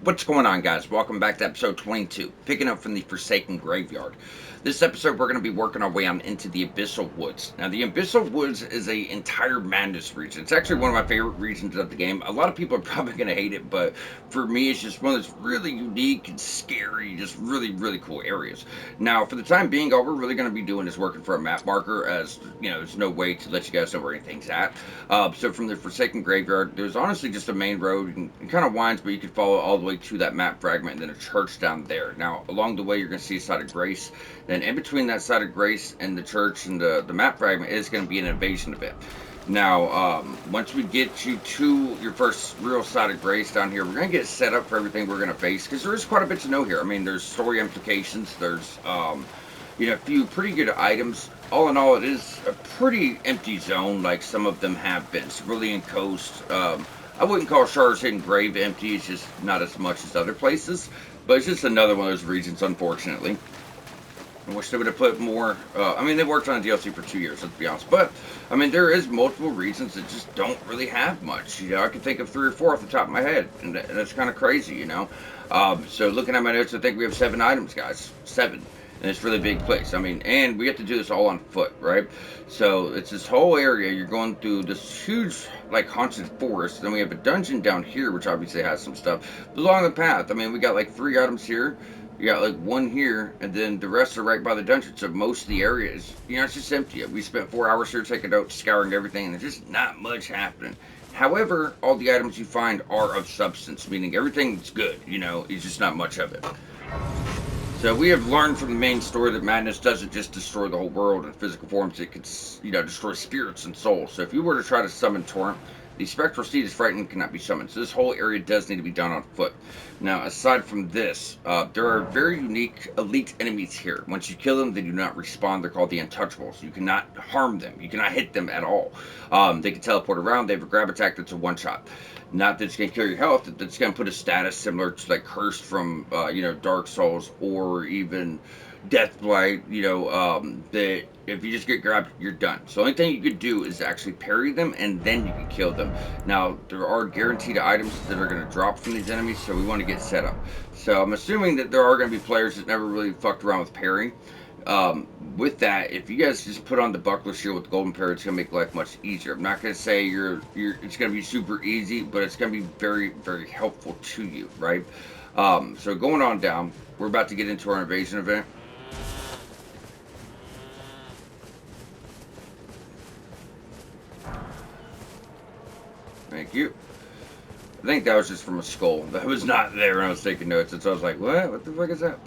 What's going on, guys? Welcome back to episode 22, picking up from the Forsaken Graveyard. This episode, we're going to be working our way on into the Abyssal Woods. Now, the Abyssal Woods is a entire madness region. It's actually one of my favorite regions of the game. A lot of people are probably going to hate it, but for me, it's just one of those really unique and scary, just really cool areas. Now, for the time being, all we're really going to be doing is working for a map marker, as you know, there's no way to let you guys know where anything's at. So from the Forsaken Graveyard, there's honestly just a main road, and it kind of winds, but you could follow all the way to that map fragment, and then a church down there. Now, along the way, you're going to see a site of grace. Then in between that site of grace and the church and the map fragment is going to be an invasion event. Now, once we get you to your first real site of grace down here, we're going to get set up for everything we're going to face, because there is quite a bit to know here. I mean, there's story implications, there's a few pretty good items. All in all, it is a pretty empty zone, like some of them have been. Cerulean Coast, I wouldn't call Shard's Hidden Grave empty, it's just not as much as other places. But it's just another one of those regions, unfortunately. I wish they would have put more. I mean, they worked on a DLC for 2 years, let's be honest. But, I mean, there is multiple regions that just don't really have much. You know, I can think of 3 or 4 off the top of my head, and that's kind of crazy, you know. So looking at my notes, I think we have 7 items, guys. 7. And it's a really big place. I mean, and we have to do this all on foot, right? So it's this whole area. You're going through this huge, like, haunted forest. Then we have a dungeon down here, which obviously has some stuff. But along the path, I mean, we got like 3 items here. You got like 1 here, and then the rest are right by the dungeon. So most of the area is, you know, it's just empty. We spent 4 hours here taking notes, scouring everything, and there's just not much happening. However, all the items you find are of substance, meaning everything's good. You know, it's just not much of it. So we have learned from the main story that madness doesn't just destroy the whole world in physical forms; it could, destroy spirits and souls. So if you were to try to summon Torrent, the spectral seed is frightened, cannot be summoned. So this whole area does need to be done on foot. Now, aside from this, there are very unique elite enemies here. Once you kill them, they do not respawn. They're called the Untouchables. You cannot harm them. You cannot hit them at all. They can teleport around. They have a grab attack that's a one-shot. Not that it's going to kill your health. That's going to put a status similar to like Cursed from, Dark Souls, or even Deathblight. That if you just get grabbed, you're done. So the only thing you could do is actually parry them, and then you can kill them. Now, there are guaranteed items that are going to drop from these enemies, so we want to get set up. So I'm assuming that there are going to be players that never really fucked around with parrying. With that, if you guys just put on the buckler shield with the golden parry, it's gonna make life much easier. I'm not gonna say it's gonna be super easy, but it's gonna be very helpful to you, right? So going on down, we're about to get into our invasion event. Thank you. I think that was just from a skull. That was not there when I was taking notes, and so I was like, what? What the fuck is that?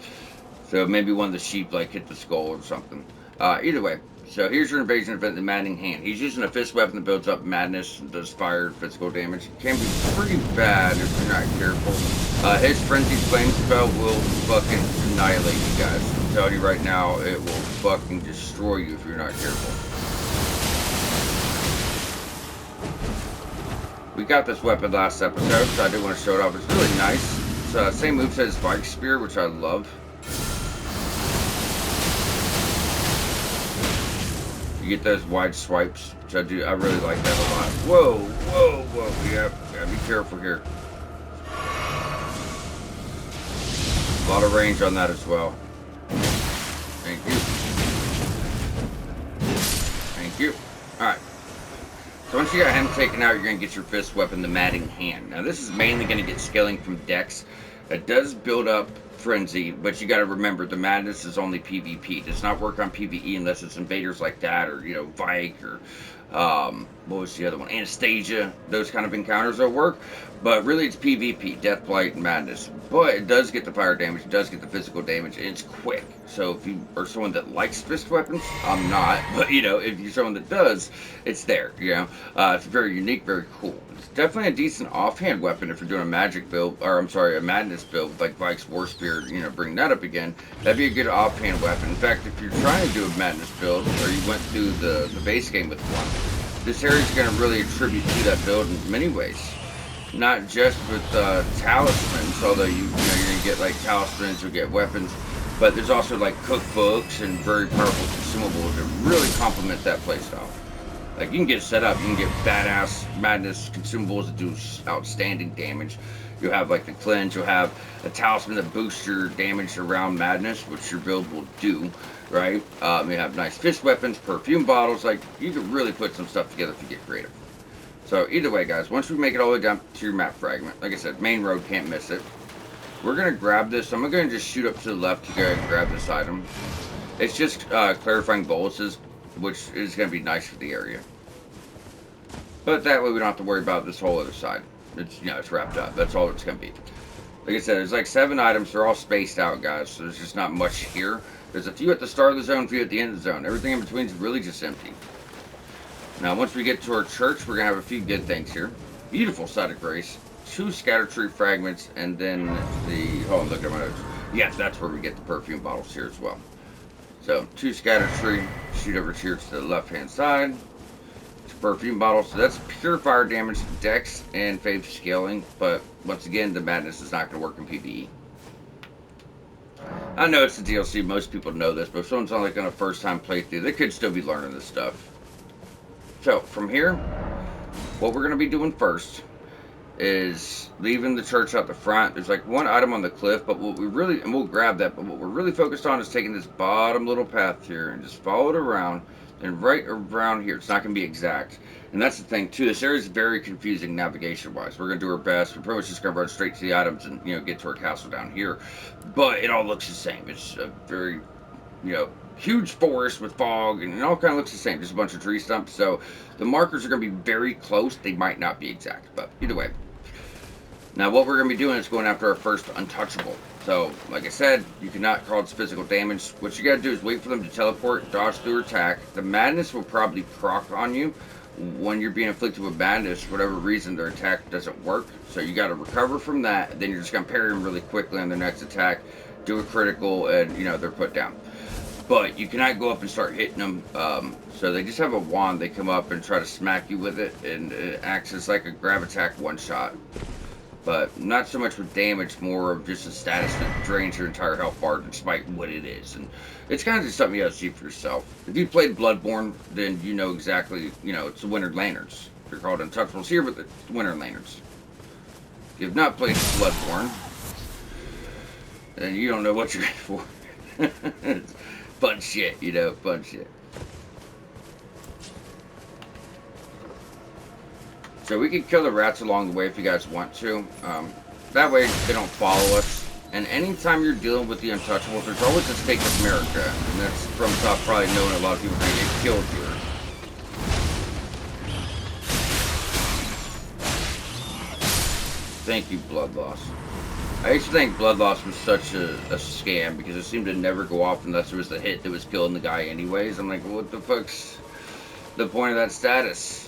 So maybe one of the sheep like hit the skull or something. Either way, so here's your invasion event, the Maddening Hand. He's using a fist weapon that builds up madness and does fire physical damage. It can be pretty bad if you're not careful. His Frenzied Flame spell will fucking annihilate you guys. I'm telling you right now, it will fucking destroy you if you're not careful. We got this weapon last episode, so I did want to show it off. It's really nice. It's same moveset as Spike Spear, which I love. You get those wide swipes, which I do. I really like that a lot. Whoa. Yeah, gotta be careful here. A lot of range on that as well. Thank you. Thank you. Alright. So once you got him taken out, you're going to get your fist weapon, the Maddening Hand. Now this is mainly going to get scaling from Dex. It does build up Frenzy, but you got to remember the madness is only PvP. It does not work on PvE unless it's invaders like that, or Vike, or what was the other one? Anastasia. Those kind of encounters will work, but really it's PvP, Deathblight, and Madness. But it does get the fire damage, it does get the physical damage, and it's quick. So if you are someone that likes fist weapons, I'm not, but if you're someone that does, it's there. It's very unique, very cool. It's definitely a decent offhand weapon if you're doing a magic build, or I'm sorry, a madness build like Vike's War Spear. Bring that up again. That'd be a good offhand weapon. In fact, if you're trying to do a madness build, or you went through the base game with one, this area is going to really attribute to that build in many ways. Not just with talismans, although you're going to get like talismans, you'll get weapons, but there's also like cookbooks and very powerful consumables that really complement that playstyle. Like, you can get set up, you can get badass madness consumables that do outstanding damage. You'll have like the cleanse. You'll have a talisman that boosts your damage around madness, which your build will do, right? You have nice fist weapons, perfume bottles. Like, you can really put some stuff together if you get creative. So either way, guys, once we make it all the way down to your map fragment, like I said, main road, can't miss it. We're going to grab this. I'm going to just shoot up to the left to go ahead and grab this item. It's just clarifying boluses, which is going to be nice for the area. But that way we don't have to worry about this whole other side. It's, you know, it's wrapped up. That's all it's going to be. Like I said, there's like 7 items. They're all spaced out, guys. So there's just not much here. There's a few at the start of the zone, a few at the end of the zone. Everything in between is really just empty. Now, once we get to our church, we're going to have a few good things here. Beautiful site of grace. 2 scatter tree fragments, and then the... Oh, look at my notes. Yeah, that's where we get the perfume bottles here as well. So, 2 scatter tree. Shoot over here to the left-hand side. Perfume bottles. So that's pure fire damage, dex, and faith scaling. But once again, the madness is not going to work in PvE. I know it's the DLC. Most people know this, but if someone's on like on a first-time playthrough, they could still be learning this stuff. So from here, what we're going to be doing first is leaving the church out the front. There's like 1 item on the cliff, but what we really, and we'll grab that, but what we're really focused on is taking this bottom little path here and just follow it around. And right around here, it's not going to be exact. And that's the thing, too. This area is very confusing navigation-wise. We're going to do our best. We're probably just going to run straight to the items and, you know, get to our castle down here. But it all looks the same. It's a very, you know, huge forest with fog, and it all kind of looks the same. Just a bunch of tree stumps. So the markers are going to be very close. They might not be exact, but either way. Now, what we're going to be doing is going after our first untouchable. So, like I said, you cannot cause physical damage. What you got to do is wait for them to teleport, dodge through attack. The madness will probably proc on you when you're being afflicted with madness. For whatever reason, their attack doesn't work. So you got to recover from that. Then you're just going to parry them really quickly on their next attack, do a critical, and, you know, they're put down. But you cannot go up and start hitting them. So they just have a wand. They come up and try to smack you with it, and it acts as like a grab attack one-shot. But not so much with damage, more of just a status that drains your entire health bar despite what it is. And it's kind of just something you have to see for yourself. If you played Bloodborne, then you know exactly, you know, it's the Winter Lanterns. They're called Untouchables here, but it's the Winter Lanterns. If you have not played Bloodborne, then you don't know what you're in for. It's fun shit, you know, fun shit. So we can kill the rats along the way if you guys want to. That way they don't follow us. And anytime you're dealing with the Untouchables, there's always a stake of America. And that's from top probably knowing a lot of people are going to get killed here. Thank you, Blood Loss. I used to think Blood Loss was such a scam because it seemed to never go off unless there was a hit that was killing the guy anyways. I'm like, well, what the fuck's the point of that status?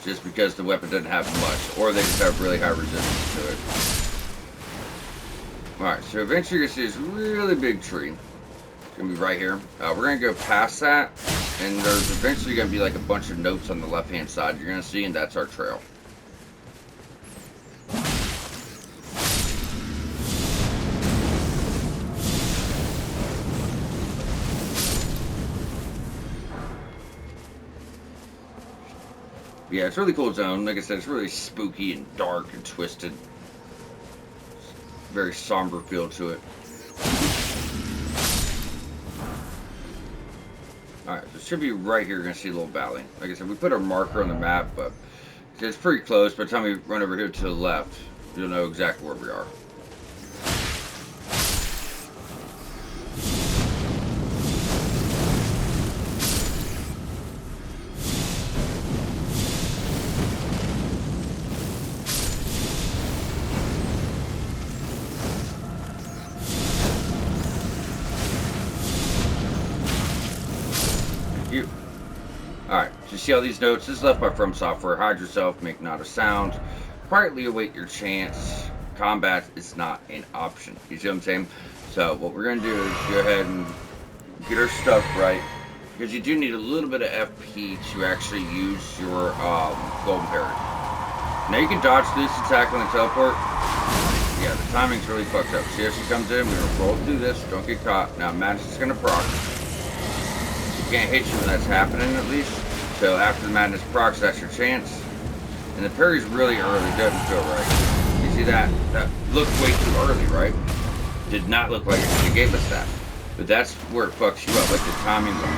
Just because the weapon doesn't have much, or they just have really high resistance to it. Alright, so eventually you're going to see this really big tree. It's going to be right here. We're going to go past that, and there's eventually going to be like a bunch of notes on the left-hand side you're going to see, and that's our trail. Yeah, it's a really cool zone. Like I said, it's really spooky and dark and twisted. Very somber feel to it. Alright, so it should be right here. You're going to see a little valley. Like I said, we put a marker on the map, but it's pretty close. By the time we run over here to the left, you'll know exactly where we are. Alright, so you see all these notes? This is left by From Software. Hide yourself, make not a sound. Quietly await your chance. Combat is not an option. You see what I'm saying? So what we're going to do is go ahead and get our stuff right. Because you do need a little bit of FP to actually use your golden parry. Now you can dodge this attack on the teleport. Yeah, the timing's really fucked up. See how she comes in? We're going to roll through this. Don't get caught. Now Madness is going to proc. Can't hit you when that's happening, at least. So after the Madness procs, that's your chance. And the parry's really early, doesn't feel right. You See that? That looked way too early, right? Did not look like it gave us that. But that's where it fucks you up. Like the timing will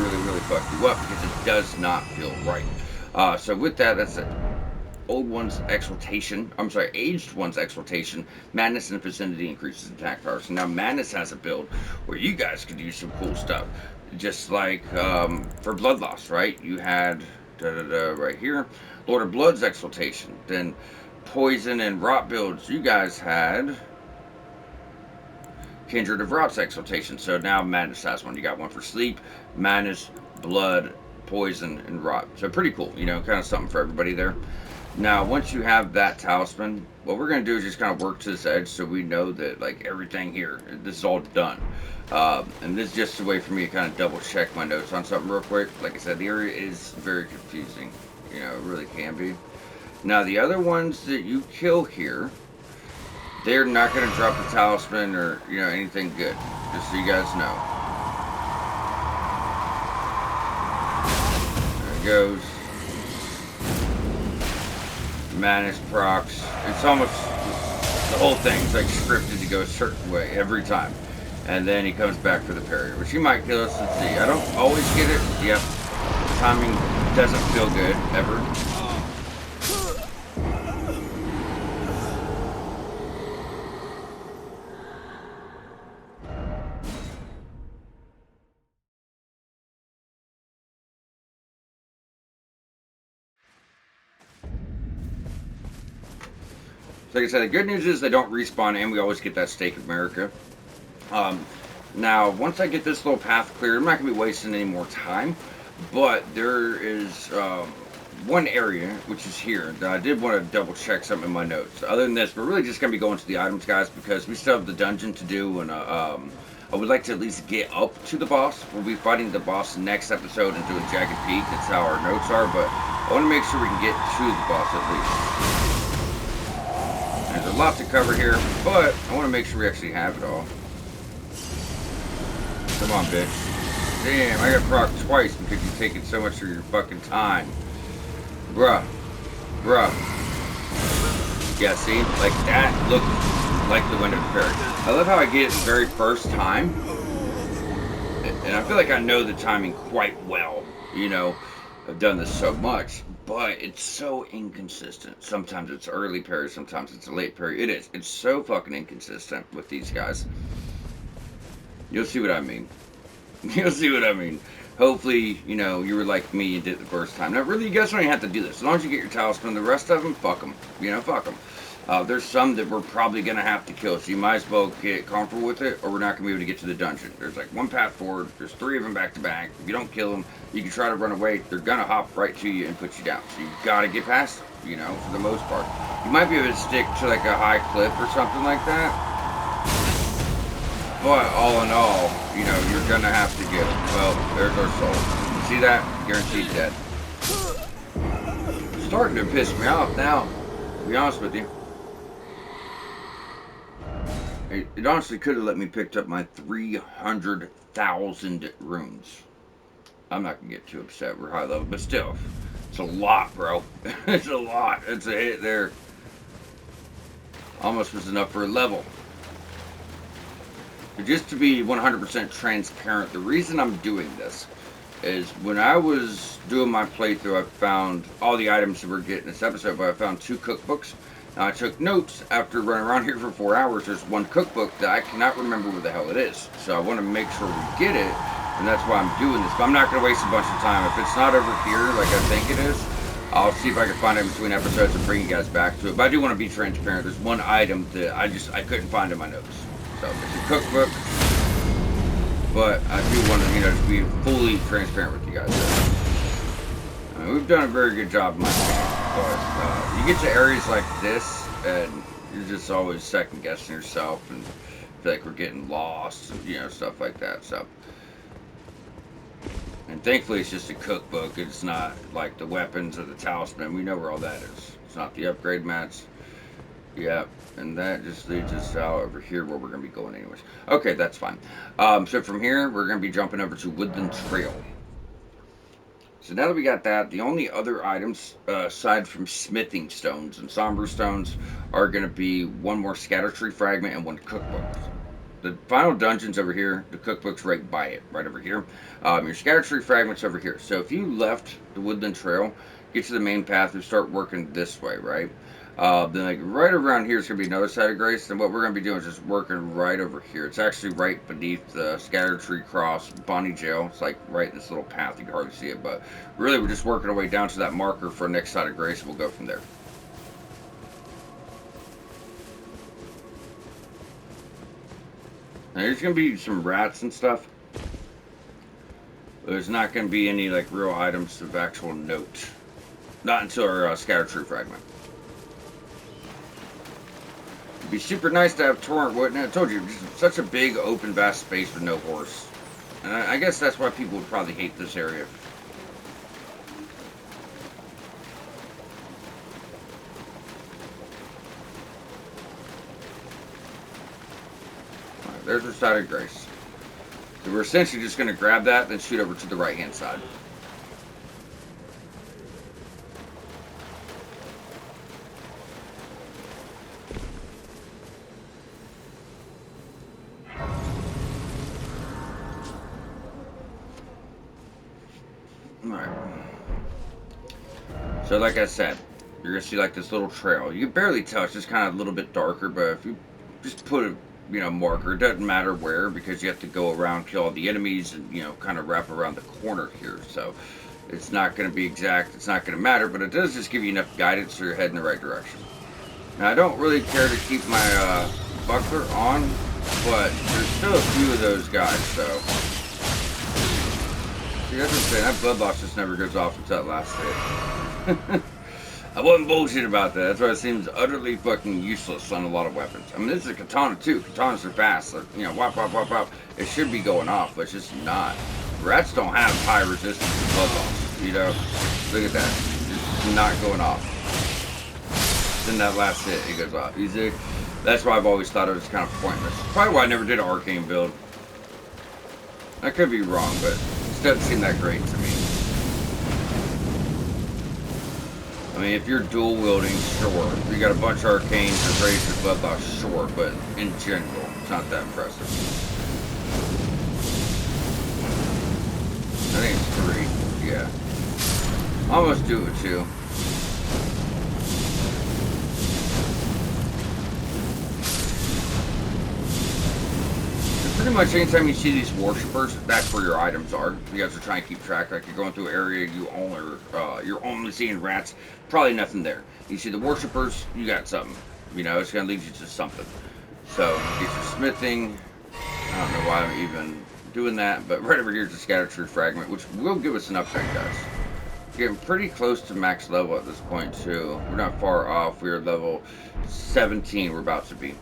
really fuck you up because it does not feel right. So with that, that's it. Old one's exaltation. I'm sorry, aged one's exaltation. Madness in the vicinity increases attack power. So now Madness has a build where you guys could use some cool stuff. Just like for blood loss, right? You had right here, Lord of Blood's exaltation. Then poison and rot builds. You guys had Kindred of Rot's exaltation. So now Madness has one. You got one for sleep, Madness, blood, poison, and rot. So pretty cool. You know, kind of something for everybody there. Now, once you have that talisman, what we're going to do is just kind of work to this edge so we know that, like, everything here, this is all done. And this is just a way for me to kind of double check my notes on something real quick. Like I said, the area is very confusing. You know, it really can be. Now, the other ones that you kill here, they're not going to drop the talisman or, you know, anything good. Just so you guys know. There it goes. Madness procs. It's almost the whole thing's like scripted to go a certain way every time, and then he comes back for the parry, which he might kill us. Let's see. I don't always get it. Yep, timing doesn't feel good ever. So like I said, the good news is they don't respawn, and we always get that Stake of America. Now, once I get this little path clear, I'm not going to be wasting any more time, but there is one area, which is here, that I did want to double check something in my notes. Other than this, we're really just going to be going to the items, guys, because we still have the dungeon to do, and I would like to at least get up to the boss. We'll be fighting the boss next episode and doing Jagged Peak. That's how our notes are, but I want to make sure we can get to the boss at least. There's a lot to cover here, but I want to make sure we actually have it all. Come on, bitch. Damn, I got proc twice because you're taking so much of your fucking time. Bruh. Yeah, see? Like, that looks like the window parry. I love how I get it the very first time. And I feel like I know the timing quite well. You know, I've done this so much. But it's so inconsistent. Sometimes it's early parry, sometimes it's a late parry. It is. It's so fucking inconsistent with these guys. You'll see what I mean. You'll see what I mean. Hopefully, you know, you were like me and did it the first time. Now, really, you guys don't even have to do this. As long as you get your talisman, the rest of them, fuck them. You know, fuck them. There's some that we're probably going to have to kill, so you might as well get comfortable with it, or we're not going to be able to get to the dungeon. There's like one path forward. There's 3 of them back to back. If you don't kill them, you can try to run away. They're going to hop right to you and put you down. So you've got to get past them, you know, for the most part. You might be able to stick to like a high cliff or something like that. But all in all, you know, you're going to have to get them. Well, there's our soul. You see that? Guaranteed dead. It's starting to piss me off now, to be honest with you. It honestly could have let me pick up my 300,000 runes. I'm not going to get too upset. We're high level, but still. It's a lot, bro. It's a lot. It's a hit there. Almost was enough for a level. But just to be 100% transparent, the reason I'm doing this is when I was doing my playthrough, I found all the items that we're getting this episode, but I found 2 cookbooks. Now, I took notes after running around here for 4 hours. There's one cookbook that I cannot remember where the hell it is. So I want to make sure we get it, and that's why I'm doing this. But I'm not going to waste a bunch of time. If it's not over here like I think it is, I'll see if I can find it in between episodes and bring you guys back to it. But I do want to be transparent. There's one item that I couldn't find in my notes. So it's a cookbook, but I do want to, you know, just be fully transparent with you guys. We've done a very good job in my opinion, but you get to areas like this, and you're just always second guessing yourself, and feel like we're getting lost, and, you know, stuff like that. So, and thankfully, it's just a cookbook. It's not like the weapons or the talisman. We know where all that is. It's not the upgrade mats. Yeah, and that just leads us out over here where we're going to be going anyways. Okay, that's fine. So from here, we're going to be jumping over to Woodland Trail. So now that we got that, the only other items aside from smithing stones and somber stones are going to be one more scatter tree fragment and one cookbook. The final dungeon's over here. The cookbook's right by it, right over here. Your scatter tree fragment's over here. So if you left the woodland trail, get to the main path and start working this way, right? Then like right around here is gonna be another side of grace. And what we're gonna be doing is just working right over here. It's actually right beneath the scatter tree cross, Bonnie Jail. It's like right in this little path. You can hardly see it, but really we're just working our way down to that marker for next side of grace. And we'll go from there. Now, there's gonna be some rats and stuff. There's not gonna be any like real items of actual note. Not until our scatter tree fragment. It'd be super nice to have torrent wood. And I told you, it's such a big, open, vast space with no horse. And I guess that's why people would probably hate this area. Alright, there's our side of grace. So we're essentially just going to grab that, then shoot over to the right-hand side. Alright. So like I said, you're going to see like this little trail. You can barely tell, it's just kind of a little bit darker, but if you just put a marker, it doesn't matter where, because you have to go around, kill all the enemies, and kind of wrap around the corner here. So it's not going to be exact, it's not going to matter, but it does just give you enough guidance so you're heading in the right direction. Now I don't really care to keep my buckler on, but there's still a few of those guys, so see, that's what I'm saying, that blood loss just never goes off until that last hit. I wasn't bullshit about that. That's why it seems utterly fucking useless on a lot of weapons. I mean, this is a katana too. Katanas are fast. Like, whop, whop, whop, whop. It should be going off, but it's just not. Rats don't have high resistance to blood loss. Look at that. It's not going off. Then that last hit, it goes off. You see? That's why I've always thought it was kind of pointless. Probably why I never did an arcane build. I could be wrong, but it doesn't seem that great to me. I mean, if you're dual wielding, sure. If you got a bunch of arcanes that raise your blood loss, sure. But in general, it's not that impressive. I think it's 3. Yeah. Almost do it too. Pretty much anytime you see these worshippers, that's where your items are. You guys are trying to keep track. Like you're going through an area, you're only seeing rats. Probably nothing there. You see the worshippers, you got something. It's gonna lead you to something. So get your smithing. I don't know why I'm even doing that, but right over here is a scatter tree fragment, which will give us an upgrade, guys. Getting pretty close to max level at this point too. We're not far off. We're level 17. We're about to be.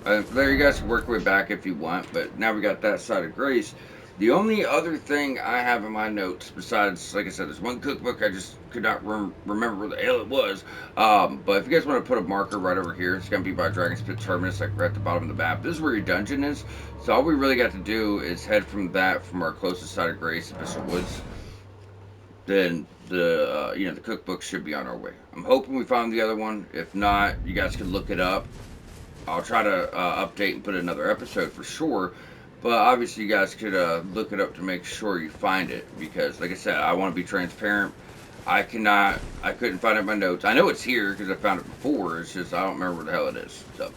There, you guys can work your way back if you want, but now we got that side of grace. The only other thing I have in my notes, besides, like I said, there's one cookbook, I just could not remember where the hell it was. But if you guys want to put a marker right over here, it's going to be by Dragon's Pit Terminus, like right at the bottom of the map. This is where your dungeon is. So all we really got to do is head from our closest side of grace, Abyssal Woods. Then the cookbook should be on our way. I'm hoping we found the other one. If not, you guys can look it up. I'll try to update and put another episode for sure, but obviously you guys could look it up to make sure you find it, because like I said, I want to be transparent. I couldn't find it in my notes. I know it's here because I found it before, it's just I don't remember where the hell it is. So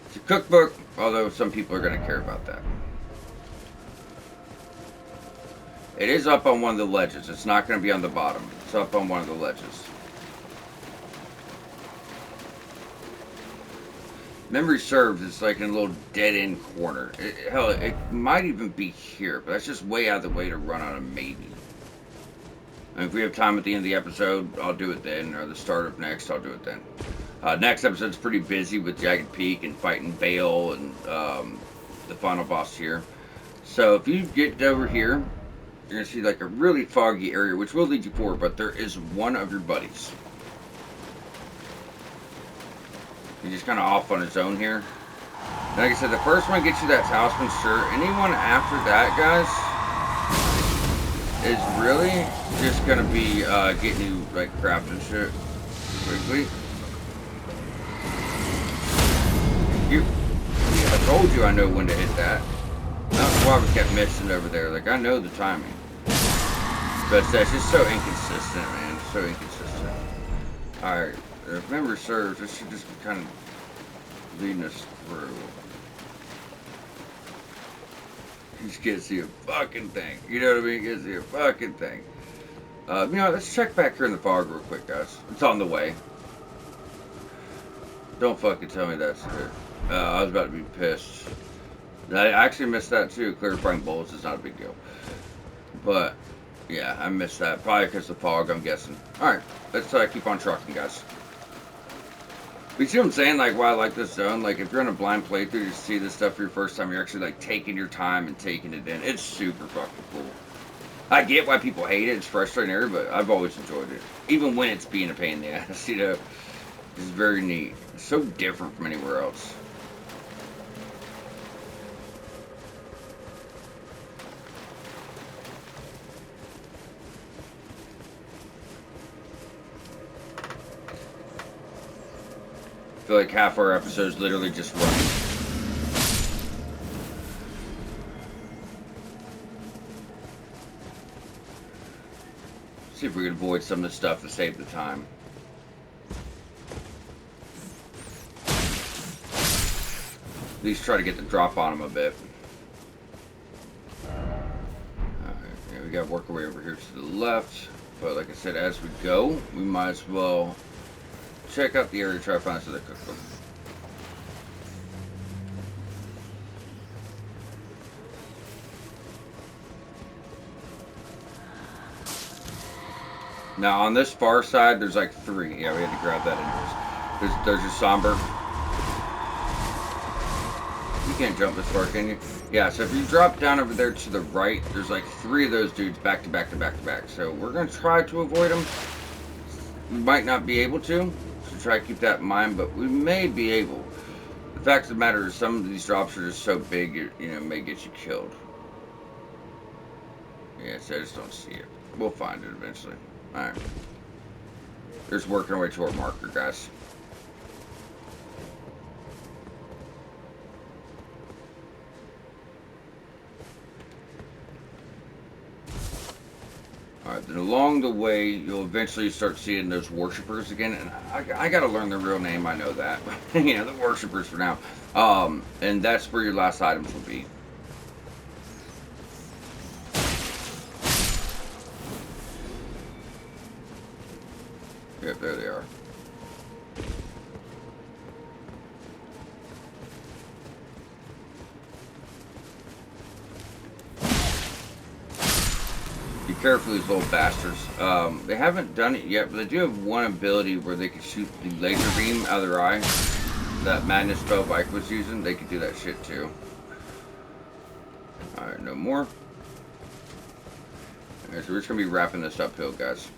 it's a cookbook, although some people are going to care about that. It is up on one of the ledges. It's not going to be on the bottom. It's up on one of the ledges. Memory serves, it's like in a little dead-end corner. Hell, it might even be here, but that's just way out of the way to run on a maybe. And if we have time at the end of the episode, I'll do it then, or the start of next, I'll do it then. Next episode's pretty busy with Jagged Peak and fighting Bale and the final boss here. So if you get over here, you're going to see like a really foggy area, which will lead you forward, but there is one of your buddies. He's just kind of off on his own here. Like I said, the first one gets you that talisman, sure. Anyone after that, guys, is really just gonna be getting you like crafting shit quickly. You, yeah, I told you I know when to hit that. That's why we kept missing over there. Like I know the timing, but that's just so inconsistent, man. So inconsistent. All right, if memory serves, this should just be kind of leading us through. You just can't see a fucking thing. You know what I mean? You can't see a fucking thing. Let's check back here in the fog real quick, guys. It's on the way. Don't fucking tell me that's it. I was about to be pissed. I actually missed that too. Clarifying bullets is not a big deal. But, yeah, I missed that. Probably because of the fog, I'm guessing. Alright, let's keep on trucking, guys. You see what I'm saying? Like, why I like this zone? Like, if you're on a blind playthrough, you see this stuff for your first time, you're actually, like, taking your time and taking it in. It's super fucking cool. I get why people hate it. It's frustrating area, but I've always enjoyed it. Even when it's being a pain in the ass, you know. It's very neat. It's so different from anywhere else. I feel like half our episodes literally just running. See if we can avoid some of the stuff to save the time. At least try to get the drop on them a bit. Alright, yeah, we gotta work our way over here to the left. But like I said, as we go, we might as well check out the area, try to find something to cook them. Now on this far side, there's like 3. Yeah, we had to grab that anyways. There's your somber. You can't jump this far, can you? Yeah, so if you drop down over there to the right, there's like 3 of those dudes back to back to back to back. So we're gonna try to avoid them. We might not be able to, so try to keep that in mind, but we may be able. The fact of the matter is some of these drops are just so big, it may get you killed. Yeah, so I just don't see it. We'll find it eventually. Alright. We're just working our way to our marker, guys. Alright, then along the way, you'll eventually start seeing those worshippers again. And I gotta learn their real name, I know that. The worshippers for now. And that's where your last items will be. Yep, there they are. Be careful of these little bastards. They haven't done it yet, but they do have one ability where they can shoot the laser beam out of their eye. That madness spell Mike was using, they could do that shit too. Alright, no more. Alright, so we're just gonna be wrapping this uphill, guys.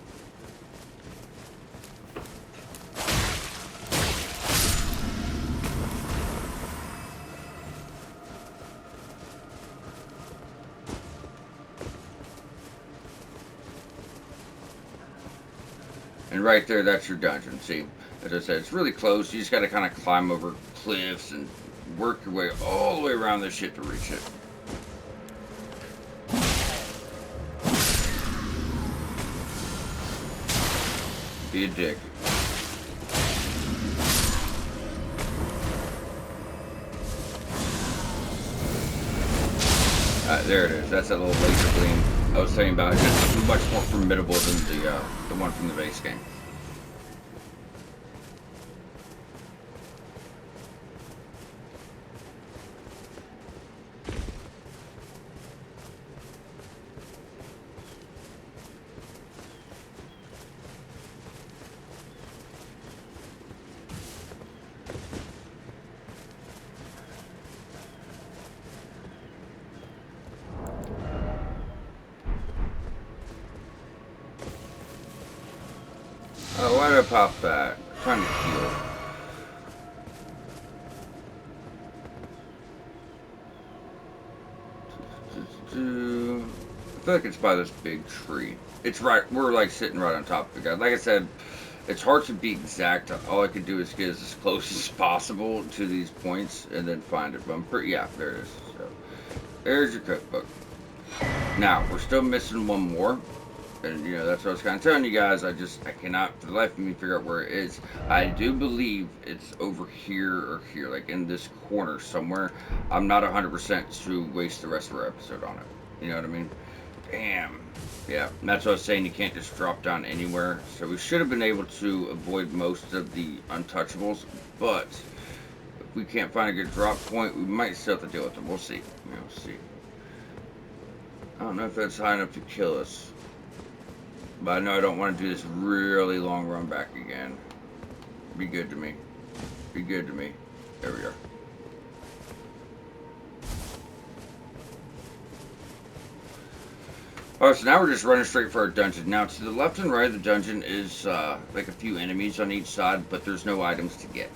And right there, that's your dungeon. See, as I said, it's really close. You just got to kind of climb over cliffs and work your way all the way around this shit to reach it. Be a dick. There it is. That's that little laser gleam I was saying about. It's much more formidable than the one from the base game. Oh, why did I pop that? I'm trying to heal. I feel feel like it's by this big tree. It's right. We're like sitting right on top of it, guys. Like I said, it's hard to be exact. All I could do is get as close as possible to these points and then find it. But I'm pretty, yeah, there it is. So there's your cookbook. Now we're still missing one more, and you know that's what I was kind of telling you guys. I cannot for the life of me figure out where it is. I do believe it's over here or here, like in this corner somewhere. I'm not 100% to waste the rest of our episode on it. You know what I mean? Damn. Yeah, and that's what I was saying. You can't just drop down anywhere. So we should have been able to avoid most of the untouchables, but if we can't find a good drop point, we might still have to deal with them. We'll see. You know, we'll see. I don't know if that's high enough to kill us, but I know I don't want to do this really long run back again. Be good to me. Be good to me. There we are. Alright, so now we're just running straight for our dungeon. Now, to the left and right of the dungeon is like a few enemies on each side, but there's no items to get.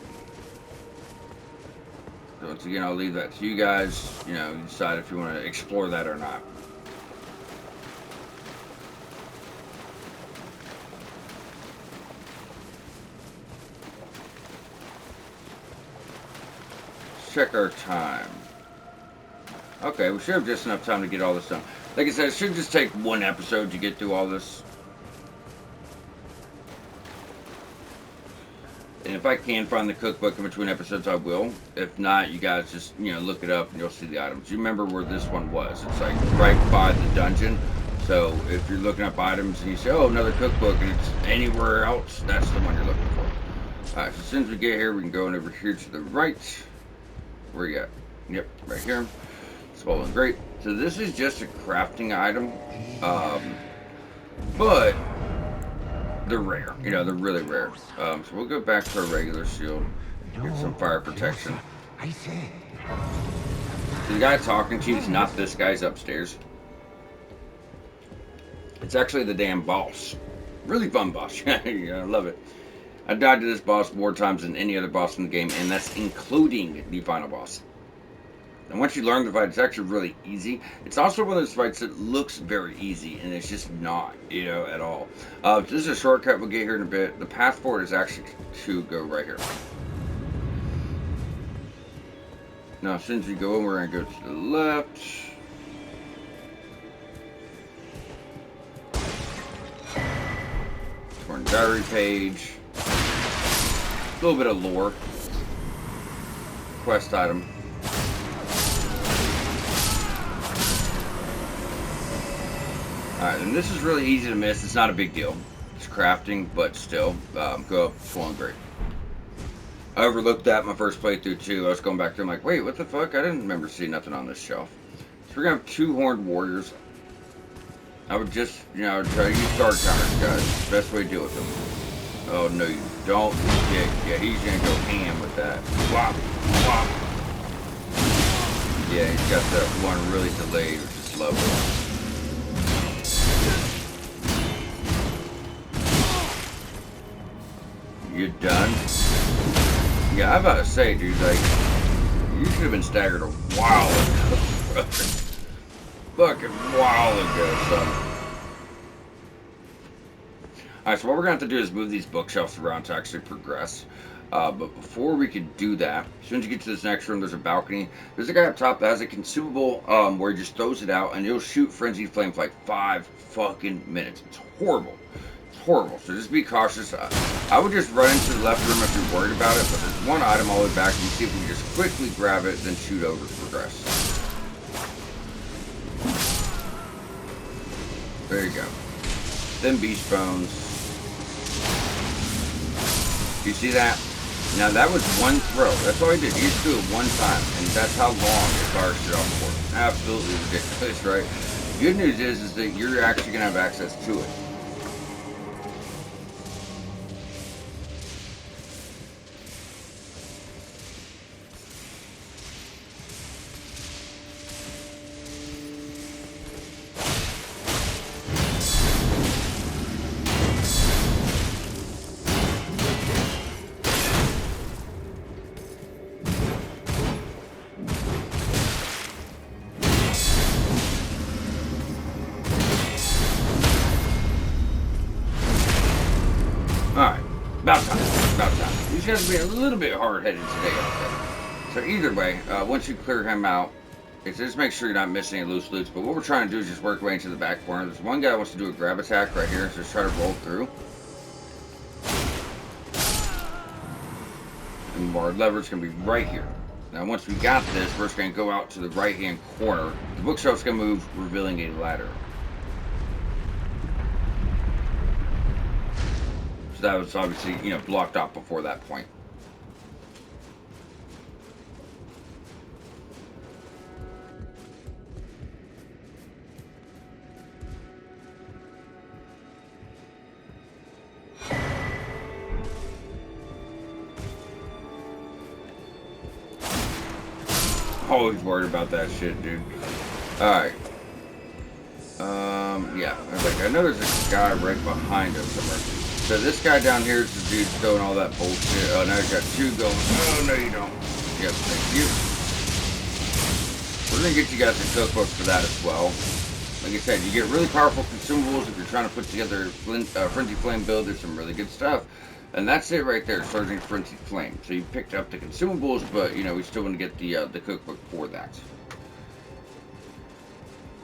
So once again, I'll leave that to you guys. You know, you decide if you want to explore that or not. Check our time. Okay, we should have just enough time to get all this done. Like I said, it should just take one episode to get through all this. And if I can find the cookbook in between episodes, I will. If not, you guys just, you know, look it up and you'll see the items. You remember where this one was. It's like right by the dungeon. So if you're looking up items and you say, oh, another cookbook, and it's anywhere else, that's the one you're looking for. Alright, so as soon as we get here, we can go on over here to the right. Where you at? Yep, right here. Swollen grape. So this is just a crafting item, but they're rare. You know, they're really rare. So we'll go back to our regular shield, get some fire protection. So the guy talking to you is not this guy's upstairs. It's actually the damn boss. Really fun boss. Yeah, I love it. I died to this boss more times than any other boss in the game, and that's including the final boss. And once you learn the fight, it's actually really easy. It's also one of those fights that looks very easy, and it's just not, you know, at all. This is a shortcut we'll get here in a bit. The path forward is actually to go right here. Now, as soon as we go in, we're going to go to the left. Torn diary page. A little bit of lore. Quest item. Alright, and this is really easy to miss. It's not a big deal. It's crafting, but still, go up Swollen Grape. I overlooked that my first playthrough too. I was going back there, I'm like, wait, what the fuck? I didn't remember seeing nothing on this shelf. So we're gonna have 2 horned warriors. I would just, you know, try to use guard counters, guys. Best way to deal with them. Oh no, you don't. Yeah, he's gonna go ham with that. Whop, whop. Yeah, he's got that one really delayed, which is lovely. You done? Yeah, I was about to say, dude, like, you should have been staggered a while ago. Fucking while ago, son. Alright, so what we're going to have to do is move these bookshelves around to actually progress. But before we could do that, as soon as you get to this next room, there's a balcony. There's a guy up top that has a consumable where he just throws it out, and he'll shoot Frenzied Flame for like 5 fucking minutes. It's horrible. Horrible, so just be cautious. I would just run into the left room if you're worried about it, but there's one item all the way back, and you see if we can just quickly grab it, then shoot over to progress. There you go. Then beast bones. You see that? Now that was one throw. That's all he did. He just threw it one time, and that's how long it fires shit off for. Absolutely ridiculous, right? Good news is that you're actually gonna have access to it. guy's being a little bit hard-headed today out there. So either way, once you clear him out, it's just make sure you're not missing any loose loots. But what we're trying to do is just work way into the back corner. There's one guy who wants to do a grab attack right here, so just try to roll through. And our lever's going to be right here. Now, once we got this, we're just going to go out to the right-hand corner. The bookshelf's going to move, revealing a ladder. So that was obviously, you know, blocked off before that point. Always worried about that shit, dude. Alright. Yeah. I know there's a guy right behind us somewhere. So this guy down here is the dude throwing all that bullshit. Oh, now he's got two going. Oh, no, you don't. Yep, thank you. We're going to get you guys a cookbook for that as well. Like I said, you get really powerful consumables if you're trying to put together a Frenzy Flame build. There's some really good stuff. And that's it right there, Surging Frenzy Flame. So you picked up the consumables, but, you know, we still want to get the cookbook for that.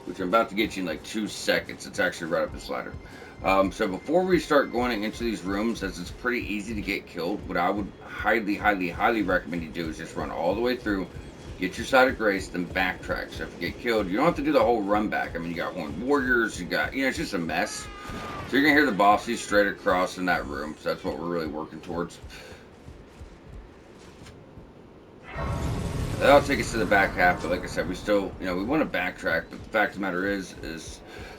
Which I'm about to get you in like 2 seconds. It's actually right up this ladder. So before we start going into these rooms, as it's pretty easy to get killed, what I would highly, highly, highly recommend you do is just run all the way through, get your side of grace, then backtrack. So if you get killed, you don't have to do the whole run back. I mean, you got horned warriors, you got, you know, it's just a mess. So you're going to hear the bosses straight across in that room. So that's what we're really working towards. That'll take us to the back half, but like I said, we still, you know, we want to backtrack, but the fact of the matter is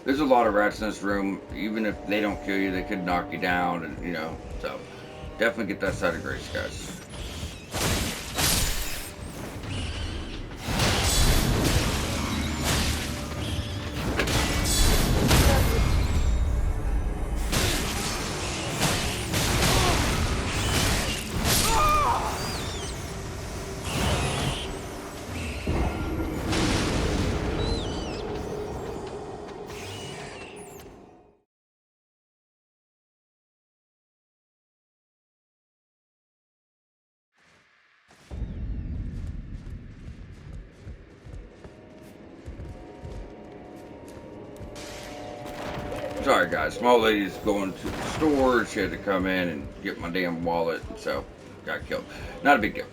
there's a lot of rats in this room. Even if they don't kill you, they could knock you down, and, you know, so definitely get that side of grace, guys. Sorry guys, small lady's going to the store. She had to come in and get my damn wallet, so got killed. Not a big deal.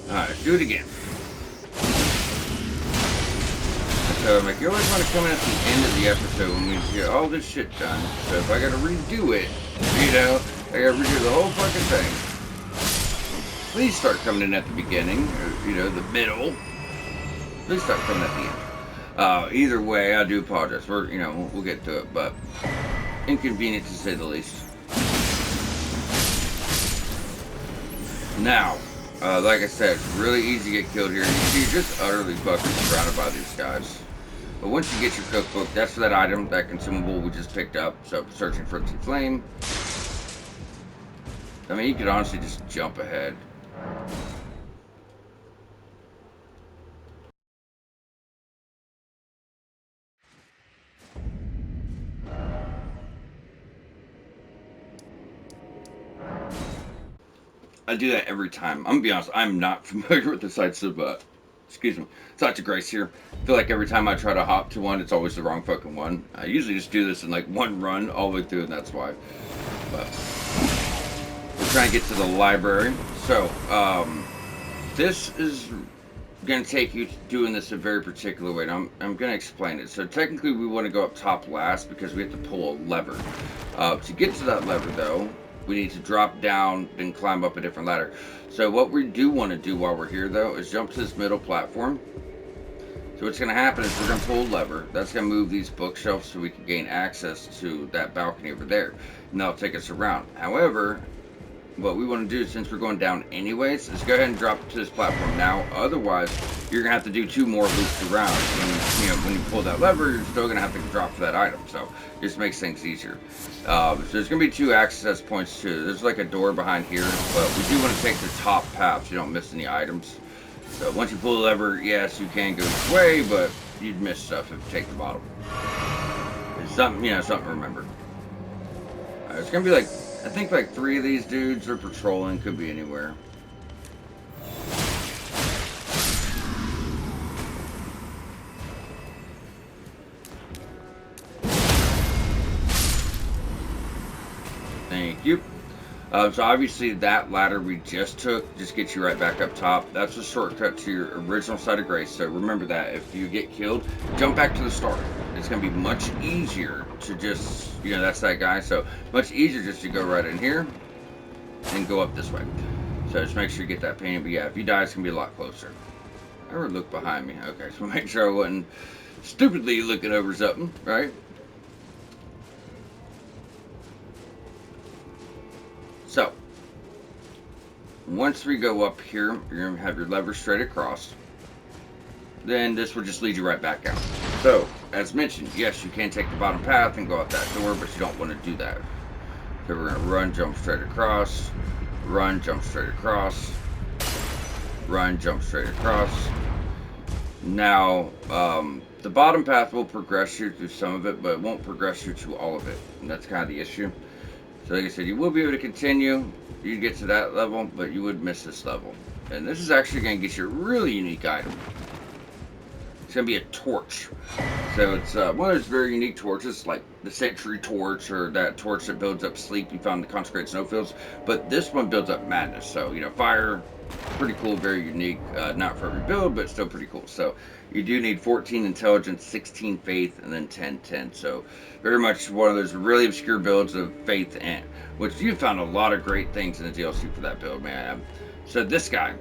Alright, do it again. So I'm like, you always want to come in at the end of the episode when we get all this shit done. So if I gotta redo it, you know, I gotta redo the whole fucking thing. Please start coming in at the beginning, or, you know, the middle. Please start coming at the end. Either way, I do apologize. We're, you know, we'll get to it, but inconvenient to say the least. Now, like I said, it's really easy to get killed here. You see, you're just utterly fucking surrounded by these guys. But once you get your cookbook, that's for that item, that consumable we just picked up. So, Searching Frenzy Flame. I mean, you could honestly just jump ahead. I do that every time. I'm gonna be honest, I'm not familiar with the sites of, excuse me, sites of grace here. I feel like every time I try to hop to one, it's always the wrong fucking one. I usually just do this in like one run all the way through, and that's why. But we're trying to get to the library. So, this is gonna take you to doing this a very particular way. And I'm gonna explain it. So technically, we want to go up top last because we have to pull a lever. To get to that lever, though, we need to drop down and climb up a different ladder. So what we do want to do while we're here, though, is jump to this middle platform. So what's going to happen is we're going to pull a lever. That's going to move these bookshelves so we can gain access to that balcony over there. And that'll take us around. However, what we want to do, since we're going down anyways, is go ahead and drop to this platform now. Otherwise, you're going to have to do 2 more loops around. And, you know, when you pull that lever, you're still going to have to drop for that item. So it just makes things easier. So there's going to be 2 access points too. There's like a door behind here, but we do want to take the top path so you don't miss any items. So once you pull the lever, yes, you can go this way, but you'd miss stuff if you take the bottom. It's something, something to remember. It's gonna be like, I think like 3 of these dudes are patrolling, could be anywhere. Thank you. So obviously that ladder we just took just gets you right back up top. That's a shortcut to your original site of grace. So remember that if you get killed, jump back to the start. It's going to be much easier to just, that's that guy. So much easier just to go right in here and go up this way. So just make sure you get that painting. But yeah, if you die, it's going to be a lot closer. I ever look behind me? Okay, so make sure I wasn't stupidly looking over something, right? So, once we go up here, you're going to have your lever straight across. Then this will just lead you right back out. So, as mentioned, yes, you can take the bottom path and go out that door, but you don't want to do that. So we're going to run, jump straight across, run, jump straight across, run, jump straight across. Now, the bottom path will progress you through some of it, but it won't progress you to all of it. And that's kind of the issue. So like I said, you will be able to continue. You get to that level, but you would miss this level. And this is actually going to get you a really unique item. It's going to be a torch. So it's one of those very unique torches, like the Century Torch or that torch that builds up sleep you found in the Consecrated Snowfields. But this one builds up madness. So, fire, pretty cool, very unique. Not for every build, but still pretty cool. So you do need 14 intelligence, 16 faith, and then 10. So very much one of those really obscure builds of faith, and which you found a lot of great things in the DLC for that build, man. So this guy,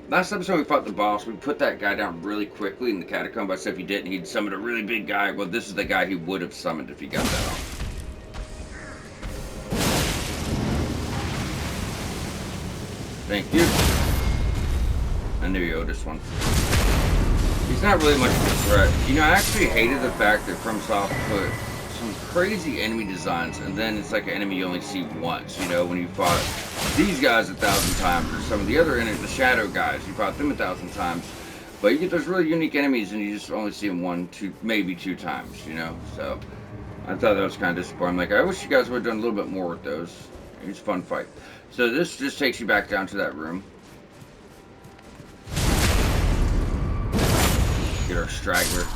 last episode we fought the boss. We put that guy down really quickly in the catacomb. I said if he didn't, he'd summon a really big guy. Well, this is the guy he would have summoned if he got that on. Thank you. I knew you owed this one. He's not really much of a threat. I actually hated the fact that FromSoft put some crazy enemy designs, and then it's like an enemy you only see once. When you fought these guys 1,000 times, or some of the other the shadow guys, you fought them 1,000 times. But you get those really unique enemies, and you just only see them 1, 2, maybe 2 times. So I thought that was kind of disappointing. Like, I wish you guys would have done a little bit more with those. It was a fun fight. So this just takes you back down to that room. Get our straggler.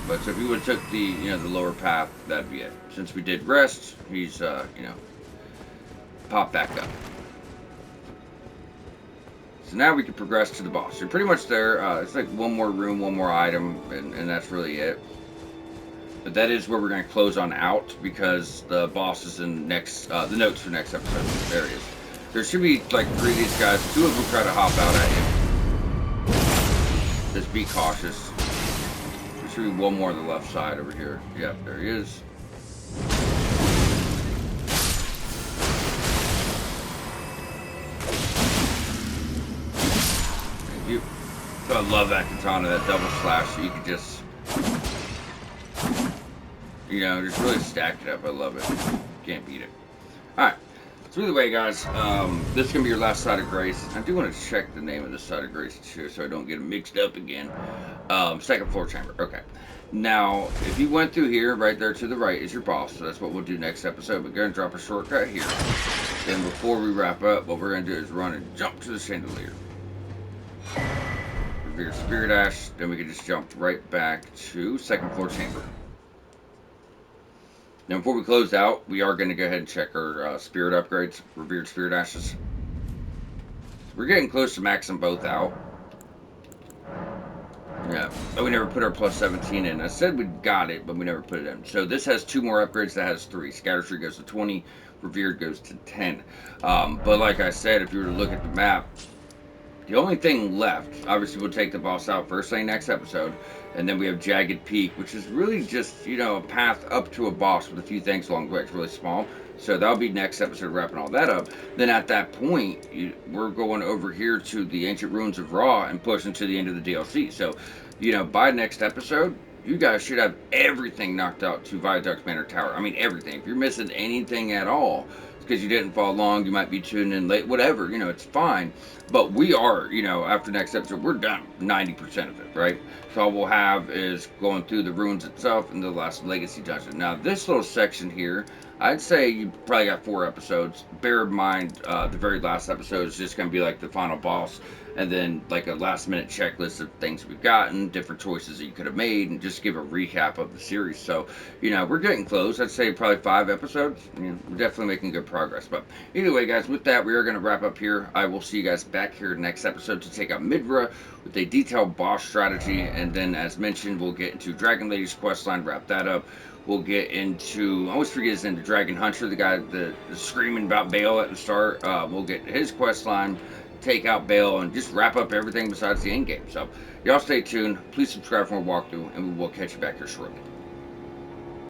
But so if you would have took the the lower path, that'd be it. Since we did rest, he's pop back up. So now we can progress to the boss. You're pretty much there. It's like one more room, one more item, and that's really it. But that is where we're going to close on out, because the boss is in next, the notes for next episode. There it is. There should be like 3 of these guys. 2 of them try to hop out at you. Just be cautious. There should be one more on the left side over here. Yep, there he is. Thank you. I love that katana, that double slash. So you could just, just really stack it up. I love it. Can't beat it. Alright. So either way, guys, this is going to be your last side of grace. I do want to check the name of this side of grace too, so I don't get them mixed up again. Second floor chamber. Okay. Now, if you went through here, right there to the right is your boss. So that's what we'll do next episode. We're going to drop a shortcut here. Then before we wrap up, what we're going to do is run and jump to the chandelier. Revere Spirit Ash. Then we can just jump right back to second floor chamber. Now, before we close out, we are going to go ahead and check our spirit upgrades, Revered Spirit Ashes. We're getting close to maxing both out. Yeah, but we never put our plus 17 in. I said we got it, but we never put it in. So this has 2 more upgrades. That has 3. Scattershot goes to 20. Revered goes to 10. But like I said, if you were to look at the map, the only thing left, obviously we'll take the boss out first thing next episode, and then we have Jagged Peak, which is really just, a path up to a boss with a few things along the way. It's really small, so that'll be next episode, wrapping all that up. Then at that point, we're going over here to the Ancient Ruins of Ra and pushing to the end of the DLC. So, by next episode, you guys should have everything knocked out to Viaduct Manor Tower. I mean, everything. If you're missing anything at all, because you didn't follow along, you might be tuning in late, whatever, it's fine. But we are, after next episode, we're done 90% of it, right? So all we'll have is going through the ruins itself and the last legacy dungeon. Now, this little section here, I'd say you probably got 4 episodes. Bear in mind, the very last episode is just going to be like the final boss, and then like a last minute checklist of things we've gotten, different choices that you could have made, and just give a recap of the series. So, we're getting close. I'd say probably 5 episodes. We're definitely making good progress. But either way, guys, with that, we are going to wrap up here. I will see you guys back here next episode to take out Midra with a detailed boss strategy, and then, as mentioned, we'll get into Dragon Lady's questline, wrap that up. We'll get into, I always forget his name, the Dragon Hunter, the guy that screaming about Bale at the start. We'll get his quest line, take out Bale, and just wrap up everything besides the end game. So, y'all stay tuned. Please subscribe for more walkthrough, and we will catch you back here shortly.